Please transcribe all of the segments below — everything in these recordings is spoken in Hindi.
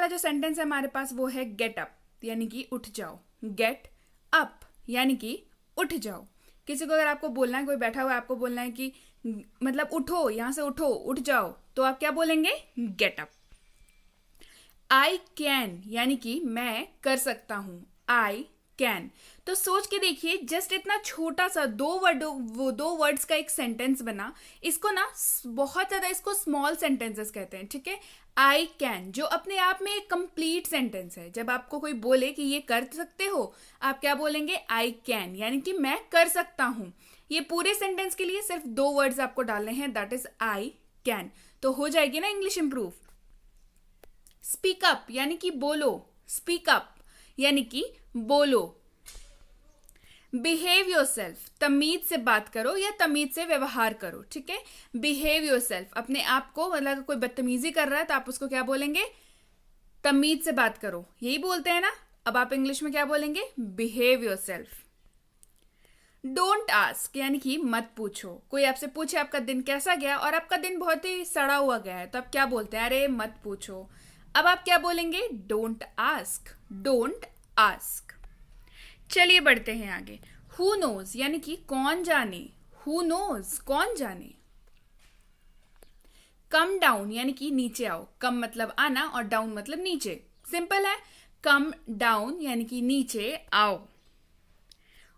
वाला जो सेंटेंस है हमारे पास वो है गेट अप, यानी कि उठ जाओ। गेट अप यानी कि उठ जाओ। किसी को अगर आपको बोलना है, कोई बैठा हुआ है, आपको बोलना है कि मतलब उठो, यहां से उठो, उठ जाओ, तो आप क्या बोलेंगे? Get up. आई कैन यानी कि मैं कर सकता हूं। I can. तो सोच के देखिए, जस्ट इतना छोटा सा दो वर्ड्स का एक सेंटेंस बना। इसको ना बहुत ज्यादा इसको स्मॉल सेंटेंसेस कहते हैं, ठीक है। आई कैन जो अपने आप में एक कंप्लीट सेंटेंस है। जब आपको कोई बोले कि ये कर सकते हो, आप क्या बोलेंगे? आई कैन, यानी कि मैं कर सकता हूं। ये पूरे सेंटेंस के लिए सिर्फ 2 वर्ड्स आपको डालने हैं, दैट इज आई कैन। तो हो जाएगी ना इंग्लिश इंप्रूव। स्पीक अप यानी कि बोलो। स्पीक अप यानी कि बोलो। बिहेव योर सेल्फ, तमीज से बात करो या तमीज से व्यवहार करो, ठीक है। बिहेव योर सेल्फ, अपने आप को, मतलब कोई बदतमीजी कर रहा है तो आप उसको क्या बोलेंगे? तमीज से बात करो, यही बोलते हैं ना। अब आप इंग्लिश में क्या बोलेंगे? Behave your self. Don't ask यानी कि मत पूछो। कोई आपसे पूछे आपका दिन कैसा गया और आपका दिन बहुत ही सड़ा हुआ गया है, तो आप क्या बोलते हैं? अरे मत पूछो। अब आप क्या बोलेंगे? Don't ask. Don't ask. चलिए बढ़ते हैं आगे। हु नोज यानी कि कौन जाने। हु नोज, कौन जाने। कम डाउन यानी कि नीचे आओ। कम मतलब आना और डाउन मतलब नीचे, सिंपल है। कम डाउन यानी कि नीचे आओ।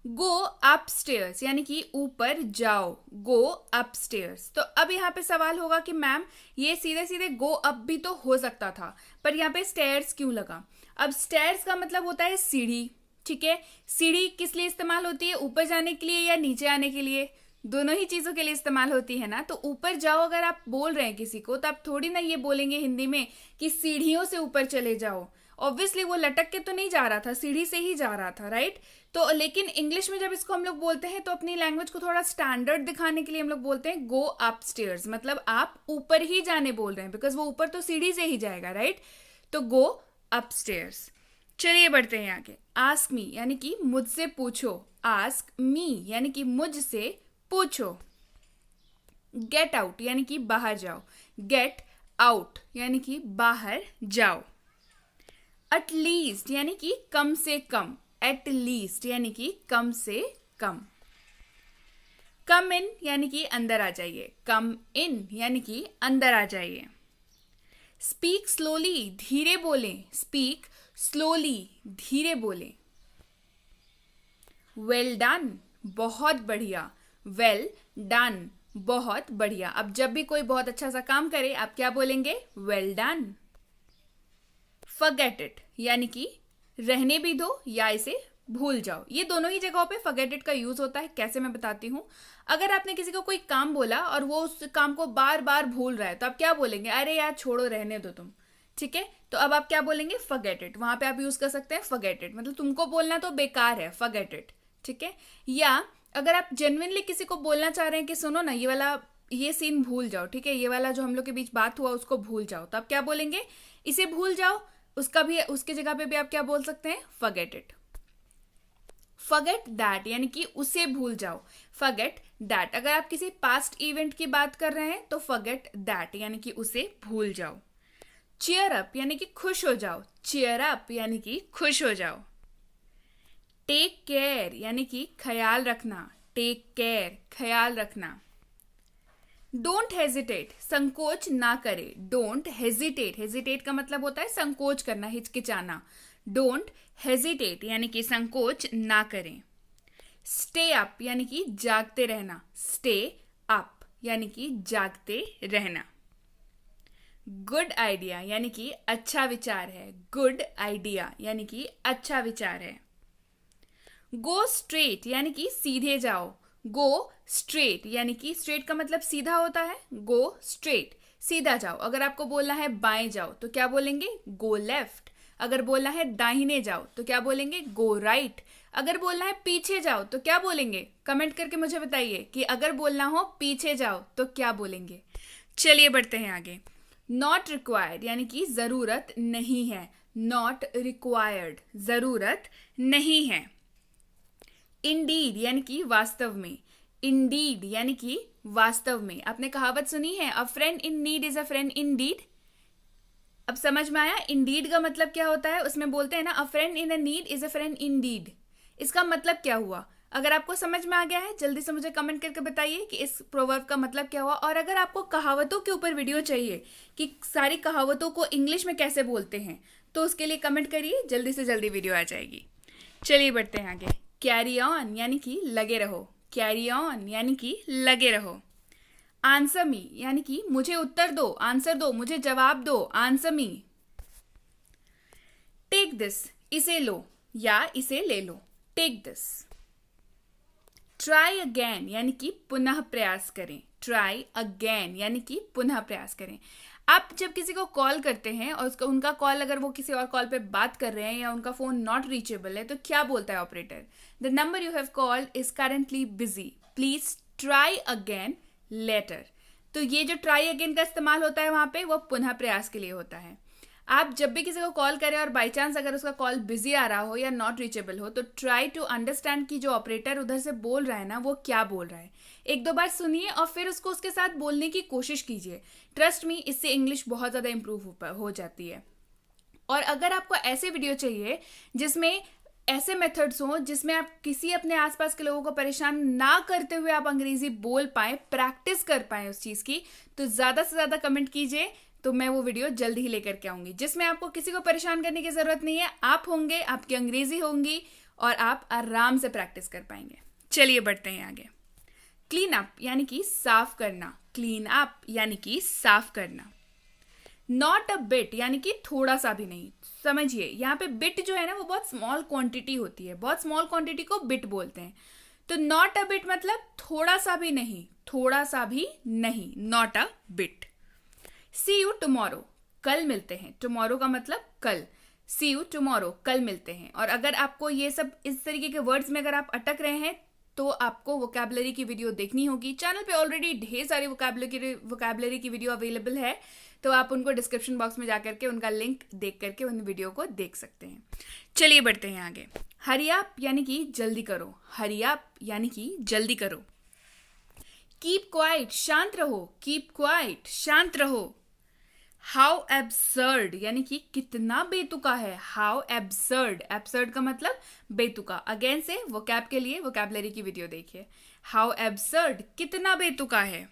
गो अपस्टेयर्स यानी कि ऊपर जाओ। गो अपस्टेयर्स। तो अब यहाँ पे सवाल होगा कि मैम ये सीधे सीधे गो अप भी तो हो सकता था, पर यहाँ पे स्टेयर्स क्यों लगा? अब स्टेयर्स का मतलब होता है सीढ़ी, ठीक है। सीढ़ी किस लिए इस्तेमाल होती है? ऊपर जाने के लिए या नीचे आने के लिए? दोनों ही चीजों के लिए इस्तेमाल होती है ना। तो ऊपर जाओ अगर आप बोल रहे हैं किसी को, तो आप थोड़ी ना ये बोलेंगे हिंदी में कि सीढ़ियों से ऊपर चले जाओ। ऑब्वियसली वो लटक के तो नहीं जा रहा था, सीढ़ी से ही जा रहा था, राइट। तो लेकिन इंग्लिश में जब इसको हम लोग बोलते हैं तो अपनी लैंग्वेज को थोड़ा स्टैंडर्ड दिखाने के लिए हम लोग बोलते हैं गो अपस्टेयर्स, मतलब आप ऊपर ही जाने बोल रहे हैं, बिकॉज वो ऊपर तो सीढ़ी से ही जाएगा, राइट। तो गो अपस्टेयर्स। चलिए बढ़ते हैं आगे। आस्क मी यानी कि मुझसे पूछो। आस्क मी यानी कि मुझसे पूछो। गेट आउट यानी कि बाहर जाओ। गेट आउट यानी कि बाहर जाओ। एट लीस्ट यानी कि कम से कम। एट लीस्ट यानी कि कम से कम। कम इन यानी कि अंदर आ जाइए। कम इन यानी कि अंदर आ जाइए। स्पीक स्लोली, धीरे बोलें। स्पीक स्लोली, धीरे बोलें। वेल डन, बहुत बढ़िया। वेल डन, बहुत बढ़िया। अब जब भी कोई बहुत अच्छा सा काम करे आप क्या बोलेंगे? Well done. फॉरगेट इट यानी कि रहने भी दो या इसे भूल जाओ। ये दोनों ही जगहों पे फॉरगेट इट का यूज होता है। कैसे, मैं बताती हूँ। अगर आपने किसी को कोई काम बोला और वो उस काम को बार बार भूल रहा है, तो आप क्या बोलेंगे? अरे यार छोड़ो, रहने दो तुम, ठीक है। तो अब आप क्या बोलेंगे? Forget it. वहां पे आप यूज कर सकते हैं फॉरगेट इट, मतलब तुमको बोलना तो बेकार है, फॉरगेट इट, ठीक है। या अगर आप जेन्युइनली किसी को बोलना चाह रहे हैं कि सुनो ना, ये सीन भूल जाओ, ठीक है, ये वाला जो हम लोग के बीच बात हुआ उसको भूल जाओ, तो आप क्या बोलेंगे? इसे भूल जाओ। उसका भी, उसके जगह पे भी आप क्या बोल सकते हैं? Forget it. फॉरगेट दैट यानी कि उसे भूल जाओ। Forget that. अगर आप किसी पास्ट इवेंट की बात कर रहे हैं तो फॉरगेट दैट यानी कि उसे भूल जाओ। चीयर अप यानी कि खुश हो जाओ। चीयर अप यानी कि खुश हो जाओ। टेक केयर यानी कि ख्याल रखना। टेक केयर, ख्याल रखना। डोंट हेजिटेट, संकोच ना करे। डोंट हेजिटेट, हेजिटेट का मतलब होता है संकोच करना, हिचकिचाना। डोंट हेजिटेट यानी कि संकोच ना करें। स्टे अप यानी कि जागते रहना। स्टे अप यानी कि जागते रहना। गुड आइडिया यानी कि अच्छा विचार है। गुड आइडिया यानी कि अच्छा विचार है। गो स्ट्रेट यानी कि सीधे जाओ। गो स्ट्रेट यानी कि स्ट्रेट का मतलब सीधा होता है। गो स्ट्रेट, सीधा जाओ। अगर आपको बोलना है बाएं जाओ तो क्या बोलेंगे? Go left. अगर बोलना है दाहिने जाओ तो क्या बोलेंगे? Go right. अगर बोलना है पीछे जाओ तो क्या बोलेंगे? कमेंट करके मुझे बताइए कि अगर बोलना हो पीछे जाओ तो क्या बोलेंगे। चलिए बढ़ते हैं आगे। नॉट रिक्वायर्ड यानी कि जरूरत नहीं है। नॉट रिक्वायर्ड, जरूरत नहीं है। इंडीड यानी कि वास्तव में। इंडीड यानी कि वास्तव में। आपने कहावत सुनी है, a friend in need is a friend in deed. अब समझ में आया इंडीड का मतलब क्या होता है? उसमें बोलते हैं ना, a friend in a need is a friend in deed. इसका मतलब क्या हुआ? अगर आपको समझ में आ गया है जल्दी से मुझे कमेंट करके बताइए कि इस प्रोवर्ब का मतलब क्या हुआ। और अगर आपको कहावतों के ऊपर वीडियो चाहिए कि सारी कहावतों को इंग्लिश में कैसे बोलते हैं, तो उसके लिए कमेंट करिए, जल्दी से जल्दी वीडियो आ जाएगी। चलिए बढ़ते हैं आगे। कैरी ऑन यानी कि लगे रहो। कैरी ऑन यानी कि लगे रहो। आंसर मी यानी कि मुझे उत्तर दो, आंसर दो, मुझे जवाब दो, आंसर मी। टेक दिस, इसे लो या इसे ले लो, टेक दिस। ट्राई अगेन यानी कि पुनः प्रयास करें। ट्राई अगेन यानी कि पुनः प्रयास करें। आप जब किसी को कॉल करते हैं और उसका उनका कॉल, अगर वो किसी और कॉल पे बात कर रहे हैं या उनका फोन नॉट रीचेबल है, तो क्या बोलता है operator? The number you have called is currently busy, please try again later. तो ये जो ट्राई अगेन का इस्तेमाल होता है वहां पे, वो पुनः प्रयास के लिए होता है। आप जब भी किसी को कॉल करें और बाई चांस अगर उसका कॉल बिजी आ रहा हो या नॉट रीचेबल हो, तो ट्राई टू अंडरस्टैंड कि जो ऑपरेटर उधर से बोल रहा है ना, वो क्या बोल रहा है। एक दो बार सुनिए और फिर उसको उसके साथ बोलने की कोशिश कीजिए। ट्रस्ट मी, इससे इंग्लिश बहुत ज़्यादा इंप्रूव हो जाती है। और अगर आपको ऐसे वीडियो चाहिए जिसमें ऐसे मेथड्स हों जिसमें आप किसी अपने आसपास के लोगों को परेशान ना करते हुए आप अंग्रेजी बोल पाएं, प्रैक्टिस कर पाएं उस चीज़ की, तो ज़्यादा से ज़्यादा कमेंट कीजिए, तो मैं वो वीडियो जल्दी ही लेकर के आऊंगी, जिसमें आपको किसी को परेशान करने की ज़रूरत नहीं है। आप होंगे, आपकी अंग्रेजी होंगी और आप आराम से प्रैक्टिस कर पाएंगे। चलिए बढ़ते हैं आगे। क्लीन अप यानी कि साफ करना। क्लीन अप यानी कि साफ करना। नॉट अ बिट यानी कि थोड़ा सा भी नहीं। समझिए, यहाँ पे बिट जो है ना, वो बहुत स्मॉल क्वांटिटी होती है, बहुत स्मॉल क्वांटिटी को बिट बोलते हैं। तो नॉट अ बिट मतलब थोड़ा सा भी नहीं, थोड़ा सा भी नहीं, not a bit. See you tomorrow, कल मिलते हैं। टुमारो का मतलब कल। सी यू टुमारो, कल मिलते हैं। और अगर आपको ये सब इस तरीके के वर्ड्स में अगर आप अटक रहे हैं, तो आपको वोकैबुलरी की वीडियो देखनी होगी। चैनल पे ऑलरेडी ढेर सारी वोकैबुलरी की वीडियो अवेलेबल है, तो आप उनको डिस्क्रिप्शन बॉक्स में जाकर के उनका लिंक देख करके उन वीडियो को देख सकते हैं। चलिए बढ़ते हैं आगे। हरी अप यानी कि जल्दी करो। हरी अप यानी कि जल्दी करो। कीप क्वाइट, शांत रहो। कीप क्वाइट, शांत रहो। हाउ एब्सर्ड यानी कि कितना बेतुका है। हाउ एब्सर्ड, एब्सर्ड का मतलब बेतुका। अगेन से वोकैब के लिए वोकैबुलरी की वीडियो देखिए। हाउ एब्सर्ड, कितना बेतुका है।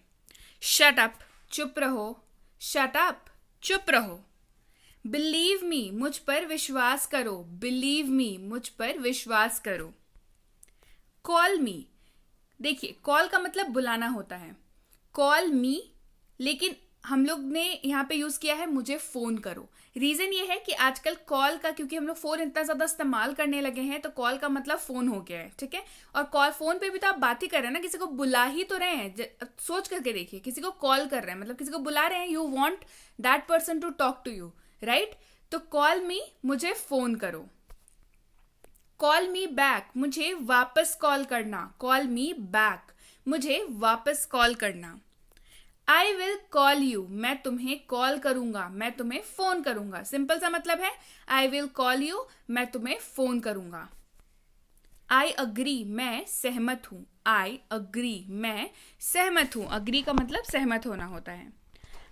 शट अप, चुप रहो। शट अप, चुप रहो। बिलीव मी, मुझ पर विश्वास करो। बिलीव मी, मुझ पर विश्वास करो। कॉल मी, देखिए कॉल का मतलब बुलाना होता है। कॉल मी, लेकिन हम लोग ने यहाँ पे यूज किया है मुझे फोन करो। रीजन ये है कि आजकल कॉल का, क्योंकि हम लोग फोन इतना ज्यादा इस्तेमाल करने लगे हैं, तो कॉल का मतलब फोन हो गया है, ठीक है। और कॉल, फोन पे भी तो आप बात ही कर रहे हैं ना, किसी को बुला ही तो रहे हैं। सोच करके देखिए, किसी को कॉल कर रहे हैं मतलब किसी को बुला रहे हैं। You want that person to talk to you, right. तो कॉल मी, मुझे फोन करो। कॉल मी बैक, मुझे वापस कॉल करना। कॉल मी बैक, मुझे वापस कॉल करना। आई विल कॉल यू, मैं तुम्हें कॉल करूंगा, मैं तुम्हें फोन करूंगा। सिंपल सा मतलब है आई विल कॉल यू, मैं तुम्हें फोन करूंगा। आई अग्री, मैं सहमत हूं। आई अग्री, मैं सहमत हूं। अग्री का मतलब सहमत होना होता है।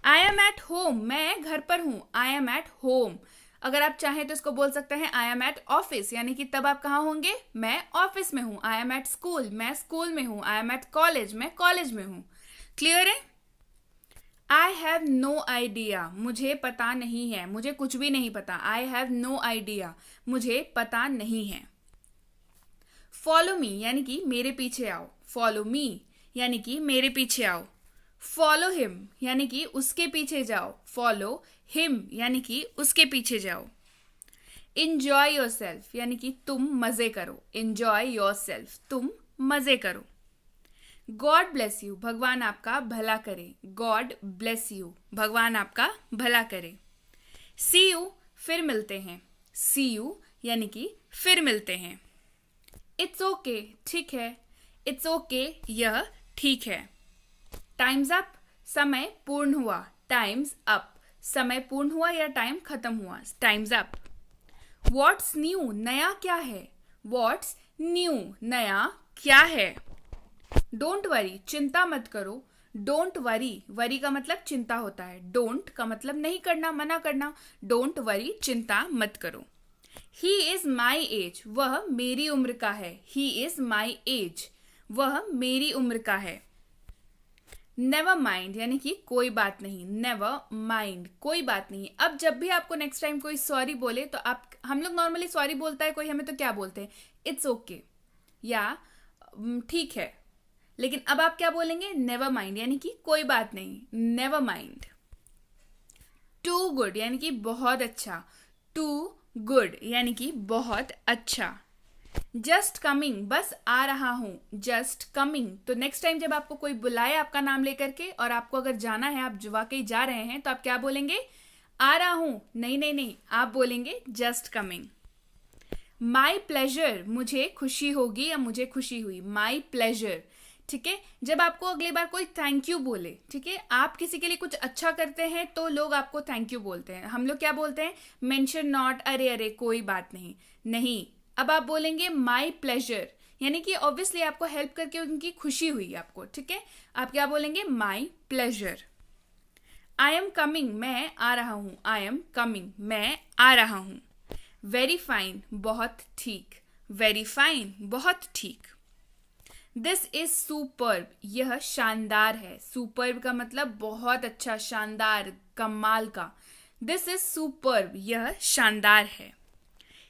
आई एम एट होम, मैं घर पर हूं। I am at home. अगर आप चाहें तो इसको बोल सकते हैं आई एम एट ऑफिस, यानी कि तब आप कहाँ होंगे? मैं ऑफिस में हूं। आई एम एट स्कूल, मैं स्कूल में हूं। आई एम एट कॉलेज, मैं कॉलेज में हूं। क्लियर है? आई हैव नो आइडिया, मुझे पता नहीं है, मुझे कुछ भी नहीं पता। आई हैव नो आइडिया, मुझे पता नहीं है। फॉलो मी यानी कि मेरे पीछे आओ। फॉलो मी यानी कि मेरे पीछे आओ। फॉलो हिम यानी कि उसके पीछे जाओ। फॉलो हिम यानी कि उसके पीछे जाओ। इंजॉय योर सेल्फ यानी कि तुम मजे करो। इंजॉय योर सेल्फ, तुम मजे करो। गॉड ब्लेस यू, भगवान आपका भला करे। गॉड ब्लेस यू, भगवान आपका भला करे। सी यू, फिर मिलते हैं। सी यू यानी कि फिर मिलते हैं। इट्स ओके, ठीक है। इट्स ओके, यह ठीक है। टाइम्स अप, समय पूर्ण हुआ। टाइम्स अप, समय पूर्ण हुआ या टाइम खत्म हुआ। Times up. व्हाट्स न्यू, नया क्या है। व्हाट्स न्यू, नया क्या है। डोंट वरी, चिंता मत करो। डोंट वरी, वरी का मतलब चिंता होता है, डोंट का मतलब नहीं करना, मना करना, डोंट वरी, चिंता मत करो। ही इज माई एज, वह मेरी उम्र का है, ही इज माई एज, वह मेरी उम्र का है। नेवर माइंड यानी कि कोई बात नहीं, नेवर माइंड कोई बात नहीं। अब जब भी आपको नेक्स्ट टाइम कोई सॉरी बोले तो आप, हम लोग नॉर्मली सॉरी बोलता है कोई हमें तो क्या बोलते हैं, इट्स ओके या ठीक है, लेकिन अब आप क्या बोलेंगे, नेवर माइंड यानी कि कोई बात नहीं, नेवर माइंड। टू गुड यानी कि बहुत अच्छा, टू गुड यानी कि बहुत अच्छा। जस्ट कमिंग बस आ रहा हूं, जस्ट कमिंग। तो नेक्स्ट टाइम जब आपको कोई बुलाए आपका नाम लेकर के और आपको अगर जाना है, आप वाकई जा रहे हैं, तो आप क्या बोलेंगे, आ रहा हूं, नहीं नहीं नहीं, आप बोलेंगे जस्ट कमिंग। माई प्लेजर, मुझे खुशी होगी या मुझे खुशी हुई, माई प्लेजर। ठीक है, जब आपको अगली बार कोई थैंक यू बोले, ठीक है, आप किसी के लिए कुछ अच्छा करते हैं तो लोग आपको थैंक यू बोलते हैं, हम लोग क्या बोलते हैं, मेंशन नॉट, अरे अरे कोई बात नहीं, नहीं। अब आप बोलेंगे माई प्लेजर यानी कि ऑब्वियसली आपको हेल्प करके उनकी खुशी हुई आपको, ठीक है, आप क्या बोलेंगे, my pleasure. I am coming, मैं आ रहा हूं, आई एम कमिंग, मैं आ रहा हूं। वेरी फाइन, बहुत ठीक, वेरी फाइन, बहुत ठीक। दिस इज सुपर्ब, यह शानदार है, सुपर्ब का मतलब बहुत अच्छा, शानदार, कमाल का। दिस इज सुपर्ब, यह शानदार है।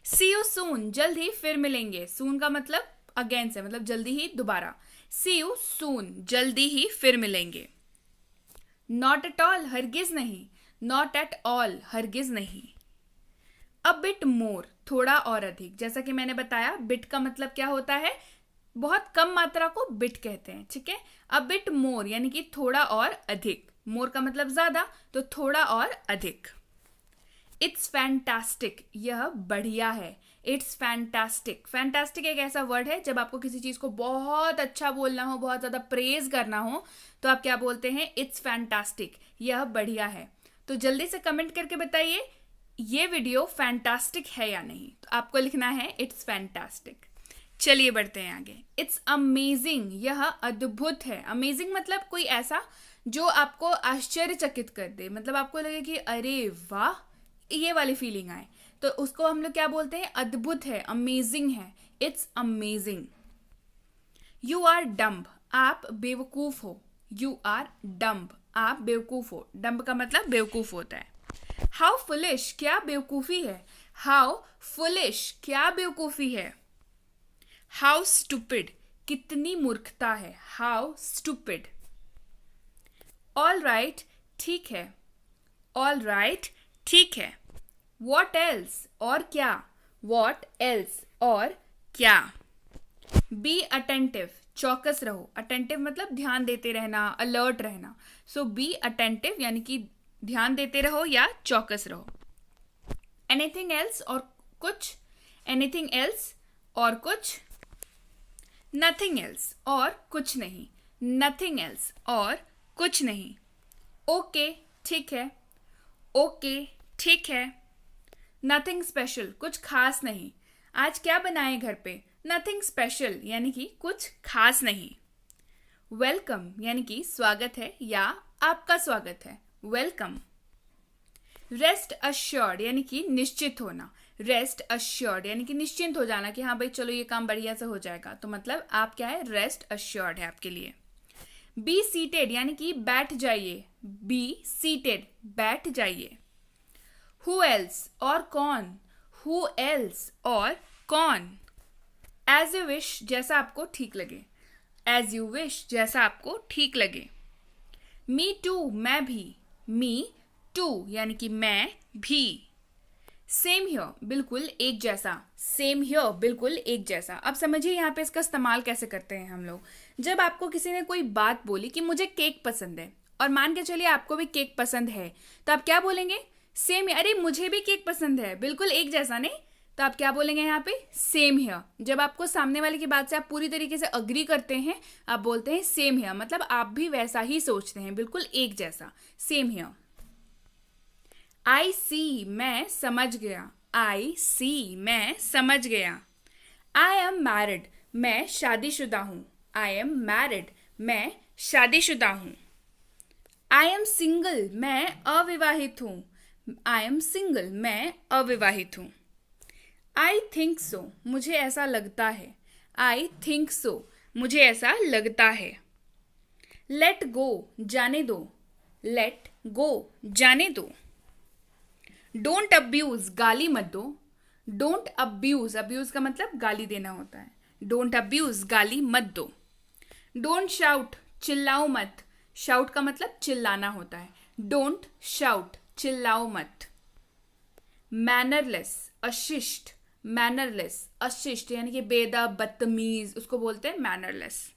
सी यू सून, जल्द ही फिर मिलेंगे, सून का मतलब अगेन से, मतलब जल्दी ही, दोबारा। सी यू सून, जल्दी ही फिर मिलेंगे। नॉट एट ऑल, हरगिज नहीं, नॉट एट ऑल, हरगिज नहीं। अ बिट मोर, थोड़ा और अधिक, जैसा कि मैंने बताया बिट का मतलब क्या होता है, बहुत कम मात्रा को बिट कहते हैं, ठीक है। अ बिट मोर यानी कि थोड़ा और अधिक, मोर का मतलब ज्यादा, तो थोड़ा और अधिक। इट्स फैंटास्टिक, यह बढ़िया है, इट्स फैंटास्टिक। फैंटास्टिक एक ऐसा वर्ड है जब आपको किसी चीज को बहुत अच्छा बोलना हो, बहुत ज्यादा प्रेज करना हो, तो आप क्या बोलते हैं, इट्स फैंटास्टिक, यह बढ़िया है। तो जल्दी से कमेंट करके बताइए ये वीडियो फैंटास्टिक है या नहीं, तो आपको लिखना है इट्स फैंटास्टिक। चलिए बढ़ते हैं आगे। इट्स अमेजिंग, यह अद्भुत है, अमेजिंग मतलब कोई ऐसा जो आपको आश्चर्यचकित कर दे, मतलब आपको लगे कि अरे वाह, ये वाली फीलिंग आए, तो उसको हम लोग क्या बोलते हैं, अद्भुत है, अमेजिंग है, it's amazing. You are dumb, आप बेवकूफ हो, यू आर डम्ब, आप बेवकूफ हो, डम्ब का मतलब बेवकूफ होता है। हाउ फुलिश, क्या बेवकूफी है, हाउ फुलिश, क्या बेवकूफी है। हाउ स्टूपिड, कितनी मूर्खता है, हाउ स्टूपिड। ऑल राइट, ठीक है, ऑल राइट, ठीक है। वॉट एल्स, और क्या, वॉट एल्स, और क्या। बी अटेंटिव, चौकस रहो, अटेंटिव मतलब ध्यान देते रहना, अलर्ट रहना, सो बी अटेंटिव यानी कि ध्यान देते रहो या चौकस रहो। एनीथिंग एल्स, और कुछ, एनीथिंग एल्स, और कुछ। नथिंग एल्स, और कुछ नहीं, नथिंग एल्स, और कुछ नहीं। ओके, ठीक है, ओके, ठीक है। नथिंग स्पेशल, कुछ खास नहीं, आज क्या बनाए घर पे, नथिंग स्पेशल यानी कि कुछ खास नहीं। वेलकम यानी कि स्वागत है या आपका स्वागत है, वेलकम। रेस्ट अश्योर्ड यानी कि निश्चित होना, रेस्ट अश्योर्ड यानी कि निश्चिंत हो जाना कि हाँ भाई चलो ये काम बढ़िया से हो जाएगा, तो मतलब आप क्या है, रेस्ट अश्योर्ड है आपके लिए। बी सीटेड यानी कि बैठ जाइए, बी सीटेड, बैठ जाइए। हु एल्स, और कौन, हु एल्स, और कौन। एज यू विश, जैसा आपको ठीक लगे, एज यू विश, जैसा आपको ठीक लगे। मी टू, मैं भी, मी टू यानी कि मैं भी। सेम हियर, बिल्कुल एक जैसा, सेम हियर, बिल्कुल एक जैसा। अब समझिए यहाँ पे इसका इस्तेमाल कैसे करते हैं हम लोग। जब आपको किसी ने कोई बात बोली कि मुझे केक पसंद है, और मान के चलिए आपको भी केक पसंद है, तो आप क्या बोलेंगे, सेम, अरे मुझे भी केक पसंद है, बिल्कुल एक जैसा, नहीं, तो आप क्या बोलेंगे यहाँ पे, सेम हियर। जब आपको सामने वाले की बात से आप पूरी तरीके से अग्री करते हैं, आप बोलते हैं सेम हियर, मतलब आप भी वैसा ही सोचते हैं, बिल्कुल एक जैसा, सेम हियर। आई सी, मैं समझ गया, आई सी, मैं समझ गया। आई एम मैरिड, मैं शादीशुदा हूँ, आई एम मैरिड, मैं शादीशुदा हूँ। आई एम सिंगल, मैं अविवाहित हूं। आई एम सिंगल, मैं अविवाहित हूं। आई थिंक सो, मुझे ऐसा लगता है। आई थिंक सो, मुझे ऐसा लगता है। लेट गो, जाने दो। लेट गो, जाने दो। डोंट अब्यूज, गाली मत दो। डोंट अब्यूज, अब्यूज का मतलब गाली देना होता है। डोंट अब्यूज, गाली मत दो। डोंट शाउट, चिल्लाओ मत। शाउट का मतलब चिल्लाना होता है। डोंट शाउट, चिल्लाओ मत। मैनरलेस, अशिष्ट। मैनरलेस, अशिष्ट यानी कि बेअदब, बदतमीज, उसको बोलते हैं मैनरलेस।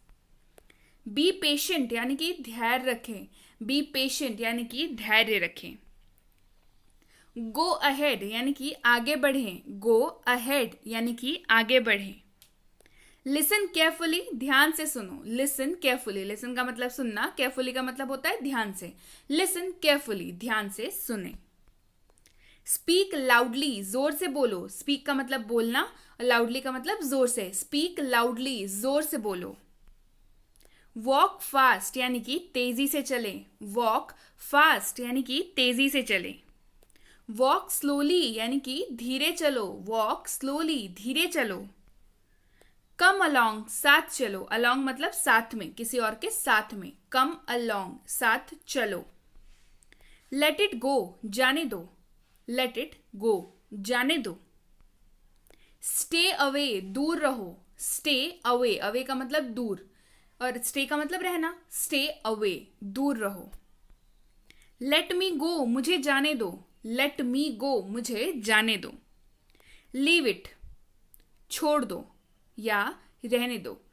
बी पेशेंट यानी कि धैर्य रखें। बी पेशेंट यानी कि धैर्य रखें। गो अहेड यानी कि आगे बढ़ें। गो अहेड यानी कि आगे बढ़ें। लिसन केयरफुली, ध्यान से सुनो। लिसन केयरफुली, लिसन का मतलब सुनना, केयरफुली का मतलब होता है ध्यान से। लिसन केयरफुली, ध्यान से सुने। स्पीक लाउडली, जोर से बोलो। स्पीक का मतलब बोलना और लाउडली का मतलब जोर से। स्पीक लाउडली, जोर से बोलो। वॉक फास्ट यानी कि तेजी से चले। वॉक फास्ट यानी कि तेजी से चले। वॉक स्लोली यानी कि धीरे चलो। वॉक स्लोली, धीरे चलो। कम अलोंग, साथ चलो। अलोंग मतलब साथ में, किसी और के साथ में। कम अलोंग, साथ चलो। लेट इट गो, जाने दो। लेट इट गो, जाने दो। स्टे अवे, दूर रहो। स्टे अवे, अवे का मतलब दूर और स्टे का मतलब रहना। स्टे अवे, दूर रहो। लेट मी गो, मुझे जाने दो। लेट मी गो, मुझे जाने दो। लीव इट, छोड़ दो या रहने दो।